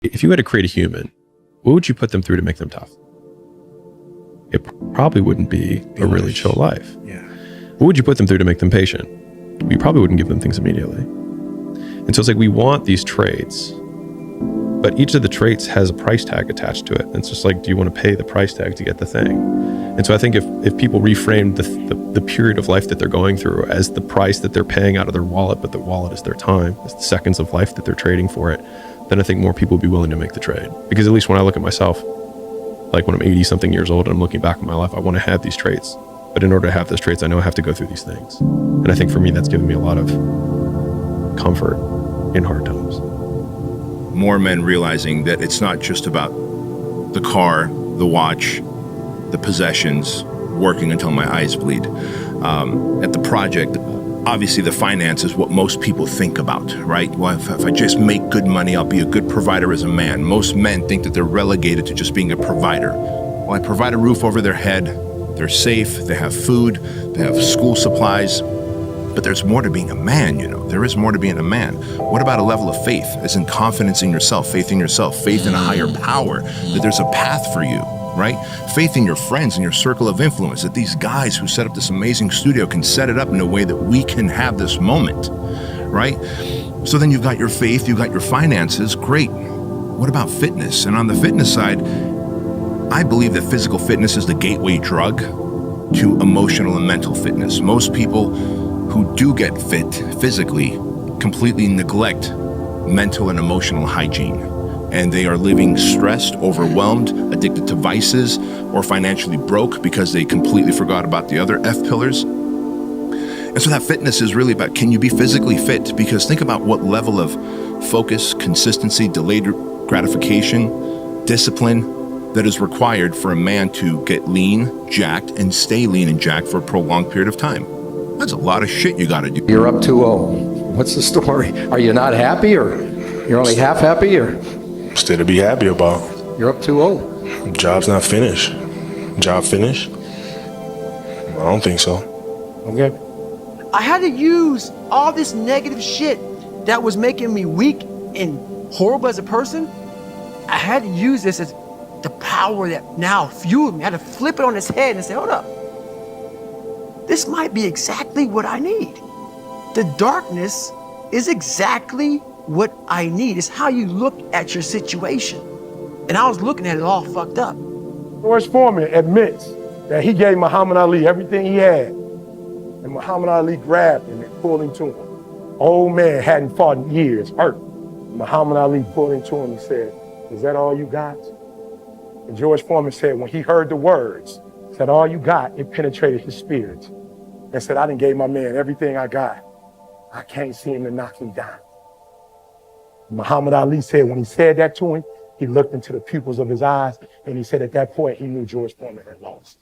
If you had to create a human, what would you put them through to make them tough? It probably wouldn't be a really chill life. Yeah. What would you put them through to make them patient? You probably wouldn't give them things immediately. And so it's like, we want these traits, but each of the traits has a price tag attached to it. And it's just like, do you want to pay the price tag to get the thing? And so I think if people reframe the period of life that they're going through as the price that they're paying out of their wallet, but the wallet is their time, it's the seconds of life that they're trading for it, then I think more people would be willing to make the trade. Because at least when I look at myself, like when I'm 80 something years old and I'm looking back on my life, I want to have these traits. But in order to have those traits, I know I have to go through these things. And I think for me, that's given me a lot of comfort in hard times. More men realizing that it's not just about the car, the watch, the possessions, working until my eyes bleed. At the project, obviously the finance is what most people think about, right? Well, if I just make good money, I'll be a good provider as a man. Most men think that they're relegated to just being a provider. Well, I provide a roof over their head, they're safe, they have food, they have school supplies, but there's more to being a man, you know. There is more to being a man. What about a level of faith, as in confidence in yourself, faith in a higher power, that there's a path for you, right? Faith in your friends and your circle of influence, that these guys who set up this amazing studio can set it up in a way that we can have this moment, right? So then you've got your faith, you've got your finances, great. What about fitness? And on the fitness side, I believe that physical fitness is the gateway drug to emotional and mental fitness. Most people who do get fit physically completely neglect mental and emotional hygiene. And they are living stressed, overwhelmed, addicted to vices, or financially broke because they completely forgot about the other F pillars. And so that fitness is really about, can you be physically fit? Because think about what level of focus, consistency, delayed gratification, discipline that is required for a man to get lean, jacked, and stay lean and jacked for a prolonged period of time. That's a lot of shit you gotta do. You're up 2-0. What's the story? Are you not happy, or you're only half happy, or? Still to be happy about. You're up 2-0. Job's not finished. Job finished? I don't think so. Okay. I had to use all this negative shit that was making me weak and horrible as a person. I had to use this as the power that now fueled me. I had to flip it on its head and say, hold up. This might be exactly what I need. The darkness is exactly what I need. It's how you look at your situation. And I was looking at it all fucked up. George Foreman admits that he gave Muhammad Ali everything he had. And Muhammad Ali grabbed him and pulled him to him. Old man hadn't fought in years, hurt. Muhammad Ali pulled him to him and said, is that all you got? And George Foreman said, when he heard the words, said, all you got, it penetrated his spirit. And said, I done gave my man everything I got. I can't see him to knock him down. Muhammad Ali said, when he said that to him, he looked into the pupils of his eyes, and he said at that point, he knew George Foreman had lost.